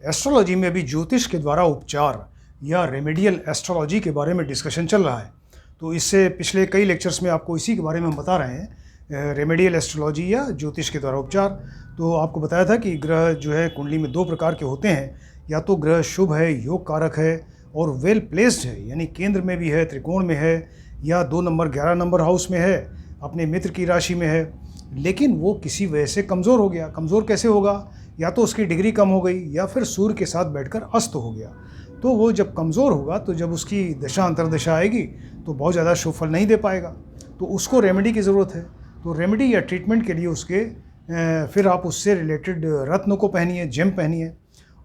Astrology में भी ज्योतिष के द्वारा उपचार या रेमेडियल एस्ट्रोलॉजी के बारे में डिस्कशन चल रहा है। तो इससे पिछले कई लेक्चर्स में आपको इसी के बारे में हम बता रहे हैं, रेमेडियल एस्ट्रोलॉजी या ज्योतिष के द्वारा उपचार। तो आपको बताया था कि ग्रह जो है कुंडली में दो प्रकार के होते हैं, या तो ग्रह शुभ है, योग कारक है और वेल प्लेस्ड है, यानी केंद्र में भी है, त्रिकोण में है, या 2 नंबर 11 नंबर हाउस में है, अपने मित्र की राशि में है, लेकिन वो किसी वजह से कमज़ोर हो गया। कमज़ोर कैसे होगा? या तो उसकी डिग्री कम हो गई या फिर सूर्य के साथ बैठकर अस्त हो गया। तो वो जब कमज़ोर होगा तो जब उसकी दशा अंतर्दशा आएगी तो बहुत ज़्यादा शुभ फल नहीं दे पाएगा, तो उसको रेमेडी की ज़रूरत है। तो रेमेडी या ट्रीटमेंट के लिए उसके फिर आप उससे रिलेटेड रत्न को पहनिए, जेम पहनिए,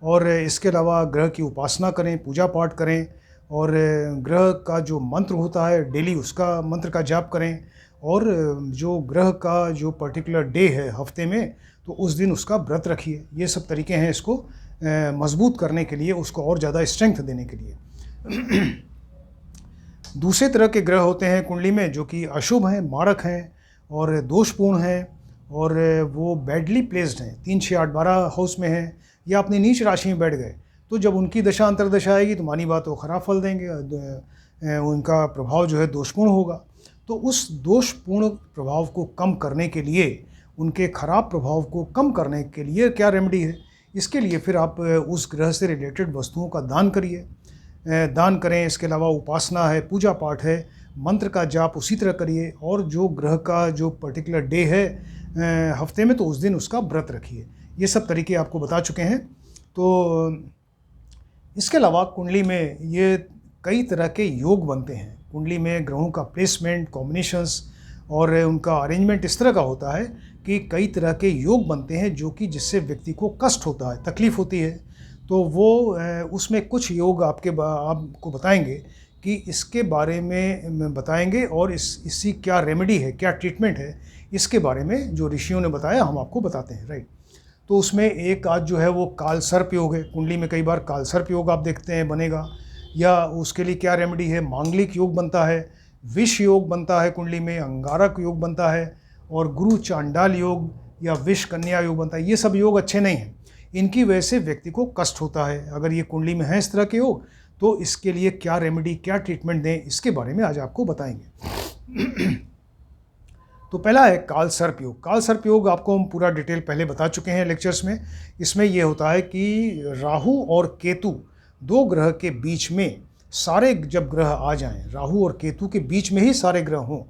और इसके अलावा ग्रह की उपासना करें, पूजा पाठ करें, और ग्रह का जो मंत्र होता है डेली उसका मंत्र का जाप करें, और जो ग्रह का जो पर्टिकुलर डे है हफ्ते में तो उस दिन उसका व्रत रखिए। ये सब तरीके हैं इसको मजबूत करने के लिए, उसको और ज़्यादा स्ट्रेंथ देने के लिए। दूसरे तरह के ग्रह होते हैं कुंडली में जो कि अशुभ हैं, मारक हैं और दोषपूर्ण हैं, और वो बैडली प्लेस्ड हैं, 3, 6, 8, 12 हाउस में हैं, या अपनी नीच राशि में बैठ गए। तो जब उनकी दशा अंतर्दशा आएगी तो मानी बात वो खराब फल देंगे, उनका प्रभाव जो है दोषपूर्ण होगा। तो उस दोषपूर्ण प्रभाव को कम करने के लिए, उनके खराब प्रभाव को कम करने के लिए क्या रेमेडी है? इसके लिए फिर आप उस ग्रह से रिलेटेड वस्तुओं का दान करिए, दान करें। इसके अलावा उपासना है, पूजा पाठ है, मंत्र का जाप उसी तरह करिए, और जो ग्रह का जो पर्टिकुलर डे है हफ्ते में तो उस दिन उसका व्रत रखिए। ये सब तरीके आपको बता चुके हैं। तो इसके अलावा कुंडली में ये कई तरह के योग बनते हैं। कुंडली में ग्रहों का प्लेसमेंट, कॉम्बिनेशंस और उनका अरेंजमेंट इस तरह का होता है कि कई तरह के योग बनते हैं जो कि जिससे व्यक्ति को कष्ट होता है, तकलीफ़ होती है। तो वो उसमें कुछ योग आपको बताएंगे कि इसके बारे में बताएंगे, और इसकी क्या रेमेडी है, क्या ट्रीटमेंट है, इसके बारे में जो ऋषियों ने बताया हम आपको बताते हैं, राइट। तो उसमें एक आज जो है वो काल सर्प योग है। कुंडली में कई बार काल सर्प योग आप देखते हैं बनेगा, या उसके लिए क्या रेमेडी है? मांगलिक योग बनता है, विष योग बनता है कुंडली में, अंगारक योग बनता है, और गुरु चांडाल योग या विष कन्या योग बनता है। ये सब योग अच्छे नहीं हैं, इनकी वजह से व्यक्ति को कष्ट होता है। अगर ये कुंडली में है इस तरह के योग तो इसके लिए क्या रेमेडी, क्या ट्रीटमेंट दें, इसके बारे में आज आपको बताएंगे। तो पहला है काल सर्प योग। काल सर्प योग आपको हम पूरा डिटेल पहले बता चुके हैं लेक्चर्स में। इसमें ये होता है कि राहु और केतु, 2 ग्रह के बीच में सारे जब ग्रह आ जाएं, राहु और केतु के बीच में ही सारे ग्रह हों,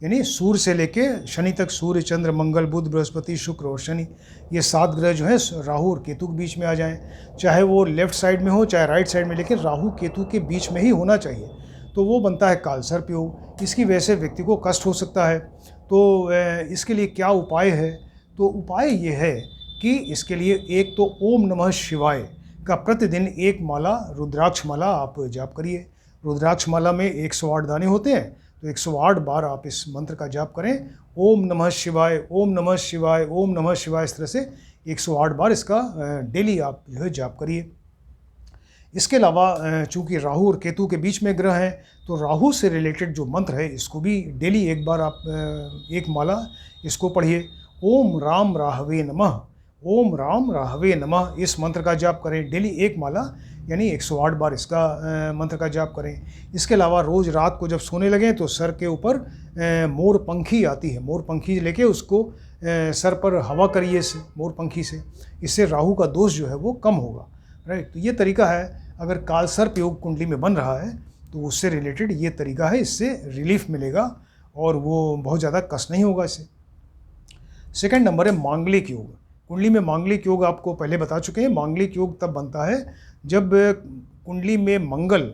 यानी सूर्य से लेके शनि तक, सूर्य, चंद्र, मंगल, बुध, बृहस्पति, शुक्र और शनि, ये 7 ग्रह जो हैं राहु और केतु के बीच में आ जाएं। चाहे वो लेफ्ट साइड में हो चाहे राइट साइड में, लेकिन राहु केतु के बीच में ही होना चाहिए। तो वो बनता है काल सर्प योग। इसकी वजह से व्यक्ति को कष्ट हो सकता है। तो इसके लिए क्या उपाय है? तो उपाय ये है कि इसके लिए एक तो ओम नमः शिवाय का प्रतिदिन 1 माला रुद्राक्ष माला आप जाप करिए। रुद्राक्ष माला में 108 दाने होते हैं, तो 108 बार आप इस मंत्र का जाप करें, ओम नमः शिवाय, ओम नमः शिवाय, ओम नमः शिवाय। इस तरह से 108 बार इसका डेली आप जो है जाप करिए। इसके अलावा चूँकि राहु और केतु के बीच में ग्रह हैं, तो राहु से रिलेटेड जो मंत्र है इसको भी डेली 1 बार आप 1 माला इसको पढ़िए। ओम राम राहवे नमः, ओम राम राहवे नमः, इस मंत्र का जाप करें डेली 1 माला, यानी 108 बार इसका मंत्र का जाप करें। इसके अलावा रोज़ रात को जब सोने लगें तो सर के ऊपर मोर पंखी आती है, मोर पंखी लेके उसको सर पर हवा करिए इससे, मोर पंखी से। इससे राहु का दोष जो है वो कम होगा, राइट। तो ये तरीका है। अगर काल सर्प योग कुंडली में बन रहा है तो उससे रिलेटेड ये तरीका है, इससे रिलीफ मिलेगा और वो बहुत ज़्यादा कष्ट नहीं होगा इससे। सेकंड नंबर है मांगलिक योग। कुंडली में मांगलिक योग आपको पहले बता चुके हैं। मांगलिक योग तब बनता है जब कुंडली में मंगल,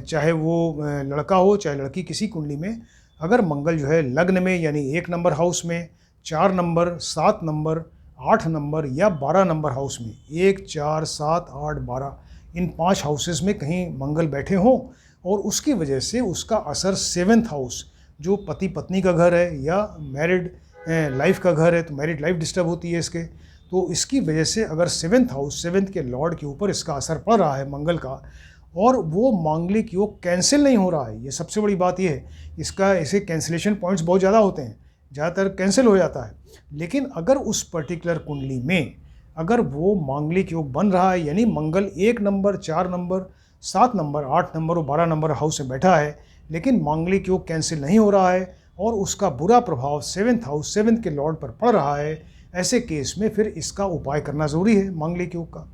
चाहे वो लड़का हो चाहे लड़की, किसी कुंडली में अगर मंगल जो है लग्न में, यानी 1 नंबर हाउस में, 4 नंबर, 7 नंबर, 8 नंबर या 12 नंबर हाउस में, 1, 4, 7, 8, 12, इन 5 हाउसेस में कहीं मंगल बैठे हों, और उसकी वजह से उसका असर 7th हाउस, जो पति पत्नी का घर है या मैरिड लाइफ का घर है, तो मैरिड लाइफ डिस्टर्ब होती है इसके। तो इसकी वजह से अगर 7th हाउस, 7th के लॉर्ड के ऊपर इसका असर पड़ रहा है मंगल का, और वो मांगलिक योग कैंसिल नहीं हो रहा है, ये सबसे बड़ी बात ये है। इसका ऐसे कैंसिलेशन पॉइंट्स बहुत ज़्यादा होते हैं, ज़्यादातर कैंसिल हो जाता है। लेकिन अगर उस पर्टिकुलर कुंडली में अगर वो मांगलिक योग बन रहा है, यानी मंगल 1 नंबर, 4 नंबर, 7 नंबर, 8 नंबर और 12 नंबर हाउस में बैठा है, लेकिन मांगलिक योग कैंसिल नहीं हो रहा है और उसका बुरा प्रभाव 7th हाउस, 7th के लॉर्ड पर पड़ रहा है, ऐसे केस में फिर इसका उपाय करना ज़रूरी है मांगलिक योग का।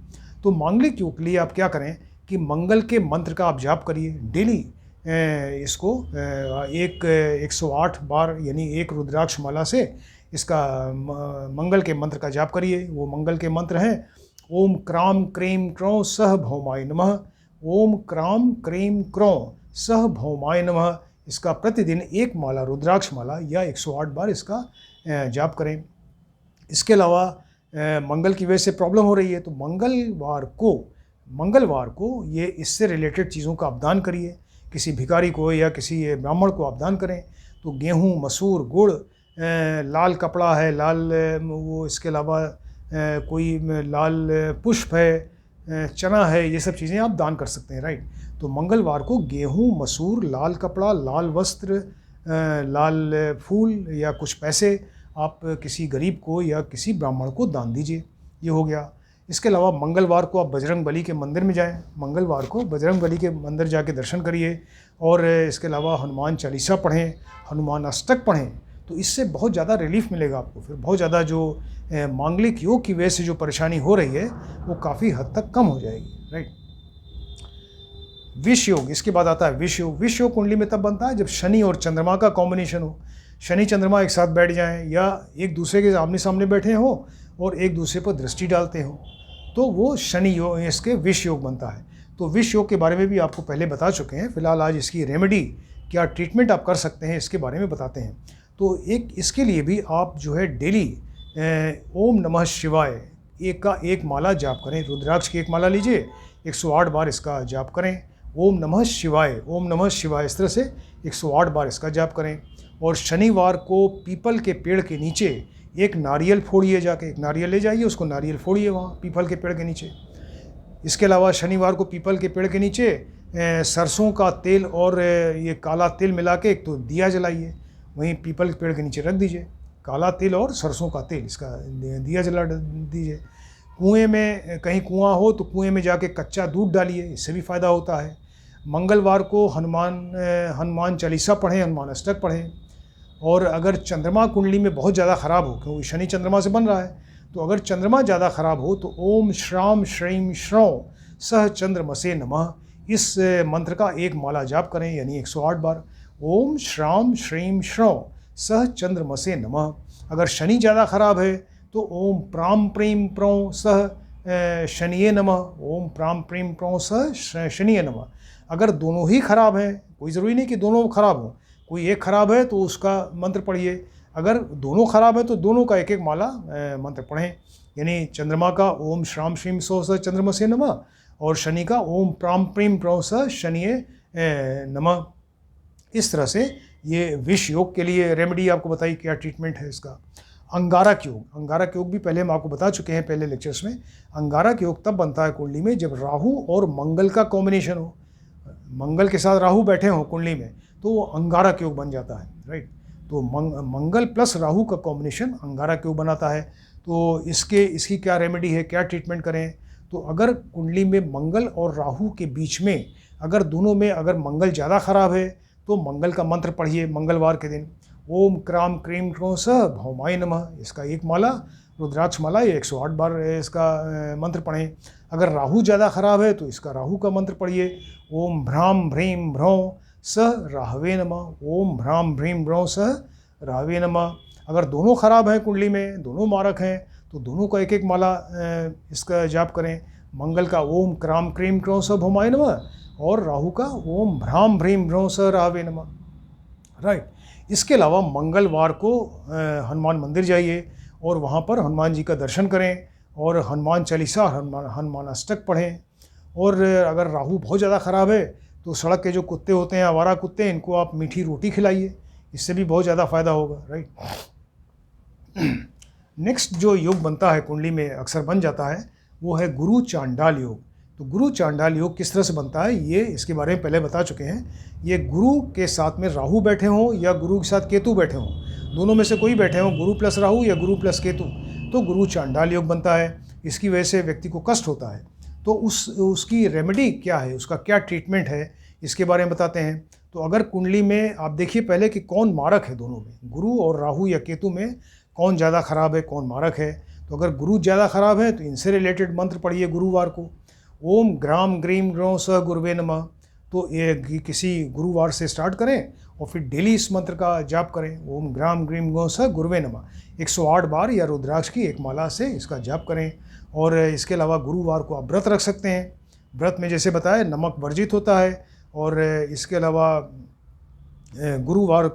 तो मांगलिक योग के लिए आप क्या करें कि मंगल के मंत्र का आप जाप करिए डेली। इसको 108 बार, यानी 1 रुद्राक्ष माला से इसका मंगल के मंत्र का जाप करिए। वो मंगल के मंत्र हैं ओम क्राम क्रीम क्रों सह भौमाय नमः, ओम क्राम क्रीम क्रों सह भौमाय नमः। इसका प्रतिदिन 1 माला रुद्राक्ष माला या 108 बार इसका जाप करें। इसके अलावा मंगल की वजह से प्रॉब्लम हो रही है तो मंगलवार को ये इससे रिलेटेड चीज़ों का आप दान करिए। किसी भिखारी को या किसी ब्राह्मण को आप दान करें तो गेहूँ, मसूर, गुड़, लाल कपड़ा है, लाल वो, इसके अलावा कोई लाल पुष्प है, चना है, ये सब चीज़ें आप दान कर सकते हैं, राइट। तो मंगलवार को गेहूँ, मसूर, लाल कपड़ा, लाल वस्त्र, लाल फूल या कुछ पैसे आप किसी गरीब को या किसी ब्राह्मण को दान दीजिए। ये हो गया। इसके अलावा मंगलवार को आप बजरंग बली के मंदिर में जाएं। मंगलवार को बजरंग बली के मंदिर जाके दर्शन करिए और इसके अलावा हनुमान चालीसा पढ़ें, हनुमान अष्टक पढ़ें, तो इससे बहुत ज़्यादा रिलीफ मिलेगा आपको। फिर बहुत ज़्यादा जो मांगलिक योग की वजह से जो परेशानी हो रही है वो काफ़ी हद तक कम हो जाएगी, राइट। विष योग, इसके बाद आता है विष योग। विष योग कुंडली में तब बनता है जब शनि और चंद्रमा का कॉम्बिनेशन हो। शनि चंद्रमा एक साथ बैठ जाएं या एक दूसरे के आमने सामने बैठे हों और एक दूसरे पर दृष्टि डालते हों, तो वो शनि योग, इसके विष योग बनता है। तो विष योग के बारे में भी आपको पहले बता चुके हैं। फिलहाल आज इसकी रेमेडी, क्या ट्रीटमेंट आप कर सकते हैं, इसके बारे में बताते हैं। तो इसके लिए भी आप जो है डेली ओम नमः शिवाय एक माला जाप करें। रुद्राक्ष की 1 माला लीजिए, 108 बार इसका जाप करें। ओम नमः शिवाय, ओम नमः शिवाय, इस तरह से 108 बार इसका जाप करें। और शनिवार को पीपल के पेड़ के नीचे एक नारियल फोड़िए, जाके एक नारियल ले जाइए, उसको नारियल फोड़िए वहाँ पीपल के पेड़ के नीचे। इसके अलावा शनिवार को पीपल के पेड़ के नीचे सरसों का तेल और ये काला तेल मिला के एक तो दिया जलाइए, वहीं पीपल के पेड़ के नीचे रख दीजिए। काला तेल और सरसों का तेल, इसका दिया जला दीजिए। कुएं में, कहीं कुआं हो तो कुएं में जाके कच्चा दूध डालिए, इससे भी फ़ायदा होता है। मंगलवार को हनुमान चालीसा पढ़ें, हनुमान अष्टक पढ़ें। और अगर चंद्रमा कुंडली में बहुत ज़्यादा ख़राब हो, क्योंकि शनि चंद्रमा से बन रहा है, तो अगर चंद्रमा ज़्यादा ख़राब हो तो ओम श्राम श्रीम श्रौं सह चंद्रमसे नमः, इस मंत्र का 1 माला जाप करें, यानी 108 बार। ओम श्राम श्रीम श्रौं सह चंद्रमसे नमः। अगर शनि ज़्यादा ख़राब है तो ओम प्राम प्रीम प्रों सह शनिये नमः, ओम प्राम प्रीम प्रों सह शनिये नमः। अगर दोनों ही ख़राब हैं, कोई ज़रूरी नहीं कि दोनों ख़राब हों, कोई एक ख़राब है तो उसका मंत्र पढ़िए। अगर दोनों ख़राब है तो दोनों का 1-1 माला मंत्र पढ़ें, यानी चंद्रमा का ओम श्राम श्रीम सो स चंद्रमसे नमः और शनि का ओम प्राम प्रीम प्रो स शनिये नमः। इस तरह से ये विष योग के लिए रेमेडी आपको बताई, क्या ट्रीटमेंट है इसका। अंगारक योग, अंगारक योग भी पहले हम आपको बता चुके हैं पहले लेक्चर्स में। अंगारक योग तब बनता है कुंडली में जब राहु और मंगल का कॉम्बिनेशन हो, मंगल के साथ राहु बैठे हों कुंडली में, तो वो अंगारक योग बन जाता है, राइट। तो मंगल प्लस राहु का कॉम्बिनेशन अंगारक योग बनाता है। तो इसकी क्या रेमेडी है, क्या ट्रीटमेंट करें। तो अगर कुंडली में मंगल और राहु के बीच में, अगर दोनों में अगर मंगल ज़्यादा ख़राब है तो मंगल का मंत्र पढ़िए मंगलवार के दिन। ओम क्राम क्रीम क्रों सह भौमाय नमः, इसका 1 माला रुद्राक्ष माला या 108 बार इसका मंत्र पढ़ें। अगर राहु ज़्यादा ख़राब है तो इसका राहु का मंत्र पढ़िए। ओम भ्राम भ्रीम भ्रौं सह राहवे नमः, ओम भ्राम भ्रीम भ्रौं सह राहवे नमः। अगर दोनों ख़राब हैं कुंडली में, दोनों मारक हैं, तो दोनों का 1-1 माला इसका जाप करें। मंगल का ओम क्राम क्रीम क्रों सह भौमाय नमः और राहु का ओम भ्राम भ्रीम भ्रौं सह राहवे नमः, राइट। इसके अलावा मंगलवार को हनुमान मंदिर जाइए और वहाँ पर हनुमान जी का दर्शन करें और हनुमान चालीसा, हनुमान अष्टक पढ़ें। और अगर राहु बहुत ज़्यादा ख़राब है तो सड़क के जो कुत्ते होते हैं, आवारा कुत्ते, इनको आप मीठी रोटी खिलाइए, इससे भी बहुत ज़्यादा फ़ायदा होगा, राइट। नेक्स्ट जो योग बनता है कुंडली में, अक्सर बन जाता है, वो है गुरु चांडाल योग। तो गुरु चांडाल योग किस तरह से बनता है, ये इसके बारे में पहले बता चुके हैं। ये गुरु के साथ में राहु बैठे हों या गुरु के साथ केतु बैठे हों, दोनों में से कोई बैठे हों, गुरु प्लस राहु या गुरु प्लस केतु, तो गुरु चांडाल योग बनता है। इसकी वजह से व्यक्ति को कष्ट होता है, तो उसकी रेमेडी क्या है, उसका क्या ट्रीटमेंट है, इसके बारे में बताते हैं। तो अगर कुंडली में आप देखिए पहले कि कौन मारक है, दोनों में गुरु और राहु या केतु में कौन ज़्यादा खराब है, कौन मारक है। तो अगर गुरु ज़्यादा खराब है तो इनसे रिलेटेड मंत्र पढ़िए गुरुवार को, ओम ग्राम ग्रीम ग्रौ स गुरुवे नमः। तो ये किसी गुरुवार से स्टार्ट करें और फिर डेली इस मंत्र का जाप करें, ओम ग्राम ग्रीम ग्रौ स गुरुवे नमः 108 बार, या रुद्राक्ष की एक माला से इसका जाप करें। और इसके अलावा गुरुवार को आप व्रत रख सकते हैं। व्रत में जैसे बताया नमक वर्जित होता है, और इसके अलावा गुरुवार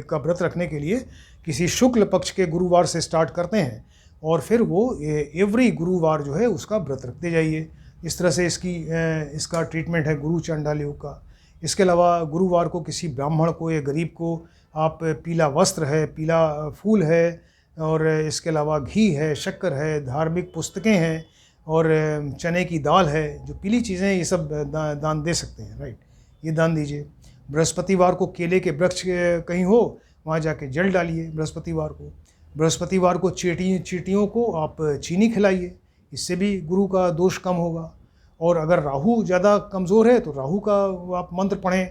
का व्रत रखने के लिए किसी शुक्ल पक्ष के गुरुवार से स्टार्ट करते हैं और फिर वो एवरी गुरुवार जो है उसका व्रत रखते जाइए। इस तरह से इसका ट्रीटमेंट है गुरु चांडाल योग का। इसके अलावा गुरुवार को किसी ब्राह्मण को या गरीब को आप पीला वस्त्र है, पीला फूल है, और इसके अलावा घी है, शक्कर है, धार्मिक पुस्तकें हैं और चने की दाल है, जो पीली चीज़ें ये सब दान दे सकते हैं, राइट, ये दान दीजिए। बृहस्पतिवार को केले के वृक्ष कहीं हो वहाँ जाके जल डालिए बृहस्पतिवार को। बृहस्पतिवार को चींटियों को आप चीनी खिलाइए, इससे भी गुरु का दोष कम होगा। और अगर राहु ज़्यादा कमज़ोर है तो राहु का आप मंत्र पढ़ें,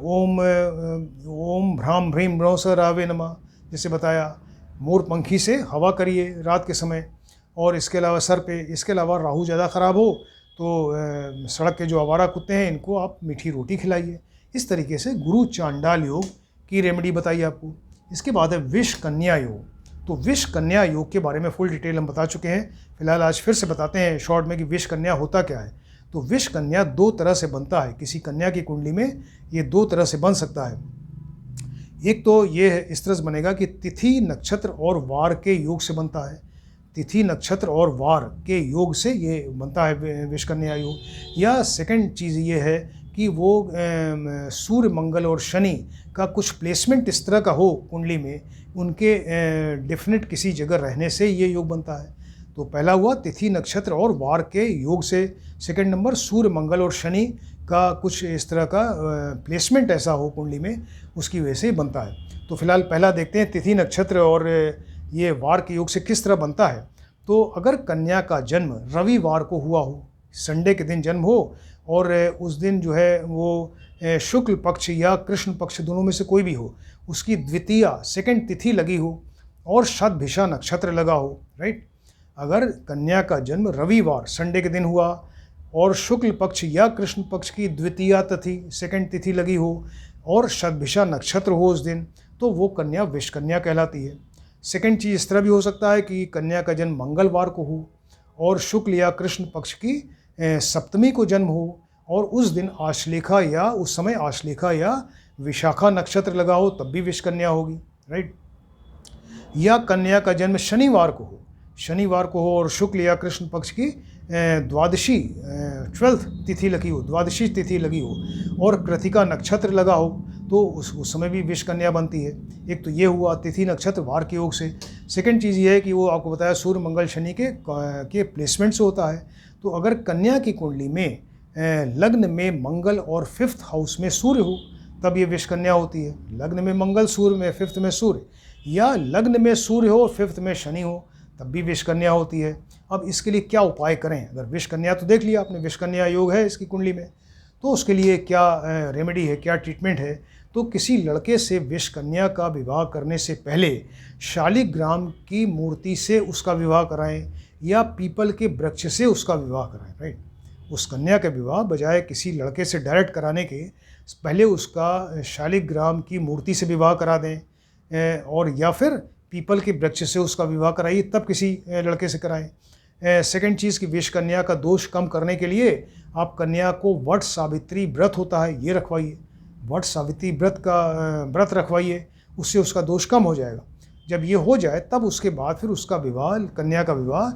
ओम भ्राम भ्रीम ब्रौ स रावे नमः, जैसे बताया। मोर पंखी से हवा करिए रात के समय। और इसके अलावा सर पे, इसके अलावा राहु ज़्यादा ख़राब हो तो सड़क के जो आवारा कुत्ते हैं इनको आप मीठी रोटी खिलाइए। इस तरीके से गुरु चांडाल योग की रेमेडी बताइए आपको। इसके बाद है विष कन्या योग। तो विष कन्या योग के बारे में फुल डिटेल हम बता चुके हैं, फिलहाल आज फिर से बताते हैं शॉर्ट में कि विष कन्या होता क्या है। तो विष कन्या दो तरह से बनता है, किसी कन्या की कुंडली में ये दो तरह से बन सकता है। एक तो ये है, इस तरह से बनेगा कि तिथि नक्षत्र और वार के योग से बनता है, तिथि नक्षत्र और वार के योग से ये बनता है विष कन्या योग। या सेकंड चीज़ ये है कि वो सूर्य मंगल और शनि का कुछ प्लेसमेंट इस तरह का हो कुंडली में, उनके डेफिनेट किसी जगह रहने से ये योग बनता है। तो पहला हुआ तिथि नक्षत्र और वार के योग से, सेकंड नंबर सूर्य मंगल और शनि का कुछ इस तरह का प्लेसमेंट ऐसा हो कुंडली में, उसकी वजह से बनता है। तो फिलहाल पहला देखते हैं तिथि नक्षत्र और ये वार के योग से किस तरह बनता है। तो अगर कन्या का जन्म रविवार को हुआ हो, संडे के दिन जन्म हो, और उस दिन जो है वो शुक्ल पक्ष या कृष्ण पक्ष दोनों में से कोई भी हो, उसकी द्वितीया सेकंड तिथि लगी हो और शतभिषा नक्षत्र लगा हो, राइट। अगर कन्या का जन्म रविवार संडे के दिन हुआ और शुक्ल पक्ष या कृष्ण पक्ष की द्वितीया तिथि सेकंड तिथि लगी हो और शतभिषा नक्षत्र हो उस दिन, तो वो कन्या विष कन्या कहलाती है। सेकंड चीज़ इस तरह भी हो सकता है कि कन्या का जन्म मंगलवार को हो और शुक्ल या कृष्ण पक्ष की सप्तमी को जन्म हो और उस दिन आश्लेखा या उस समय आश्लेखा या विशाखा नक्षत्र लगा हो, तब भी विष कन्या होगी, राइट। या कन्या का जन्म शनिवार को हो और शुक्ल या कृष्ण पक्ष की द्वादशी 12th तिथि लगी हो, द्वादशी तिथि लगी हो और कृतिका नक्षत्र लगा हो, तो उस समय भी विष कन्या बनती है। एक तो ये हुआ तिथि नक्षत्र वार के योग से। सेकंड चीज़ ये है कि वो आपको बताया सूर्य मंगल शनि के प्लेसमेंट से होता है। तो अगर कन्या की कुंडली में लग्न में मंगल और 5th हाउस में सूर्य हो, तब ये विष कन्या होती है। लग्न में मंगल, सूर्य में 5th में सूर्य, या लग्न में सूर्य हो और 5th में शनि हो, तब भी विष कन्या होती है। अब इसके लिए क्या उपाय करें? अगर विष कन्या तो देख लिया आपने, विष कन्या योग है इसकी कुंडली में, तो उसके लिए क्या रेमेडी है, क्या ट्रीटमेंट है? तो किसी लड़के से विष कन्या का विवाह करने से पहले शालिग्राम की मूर्ति से उसका विवाह कराएं या पीपल के वृक्ष से उसका विवाह कराएं, राइट। उस कन्या का विवाह बजाय किसी लड़के से डायरेक्ट कराने के पहले उसका शालिग्राम की मूर्ति से विवाह करा दें, और या फिर पीपल के वृक्ष से उसका विवाह कराइए, तब किसी लड़के से कराएं। सेकंड चीज़ कि विष कन्या का दोष कम करने के लिए आप कन्या को वट सावित्री व्रत होता है ये रखवाइए, वट सावित्री व्रत रखवाइए, उससे उसका दोष कम हो जाएगा। जब ये हो जाए तब उसके बाद फिर उसका विवाह, कन्या का विवाह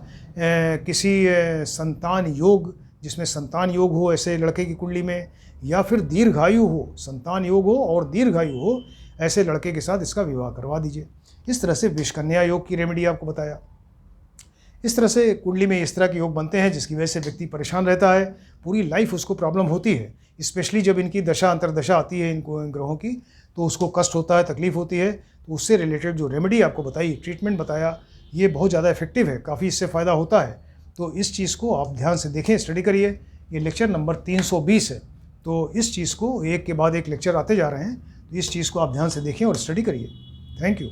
किसी संतान योग, जिसमें संतान योग हो ऐसे लड़के की कुंडली में, या फिर दीर्घायु हो, संतान योग हो और दीर्घायु हो, ऐसे लड़के के साथ इसका विवाह करवा दीजिए। इस तरह से विष कन्या योग की रेमेडी आपको बताया। इस तरह से कुंडली में इस तरह के योग बनते हैं जिसकी वजह से व्यक्ति परेशान रहता है, पूरी लाइफ उसको प्रॉब्लम होती है। स्पेशली जब इनकी दशा अंतरदशा आती है इनको ग्रहों की, तो उसको कष्ट होता है, तकलीफ होती है। तो उससे रिलेटेड जो रेमेडी आपको बताई, ट्रीटमेंट बताया, ये बहुत ज़्यादा इफेक्टिव है, काफ़ी इससे फ़ायदा होता है। तो इस चीज़ को आप ध्यान से देखें, स्टडी करिए। ये लेक्चर नंबर 320 है। तो इस चीज़ को एक के बाद एक लेक्चर आते जा रहे हैं, तो इस चीज़ को आप ध्यान से देखें और स्टडी करिए। Thank you.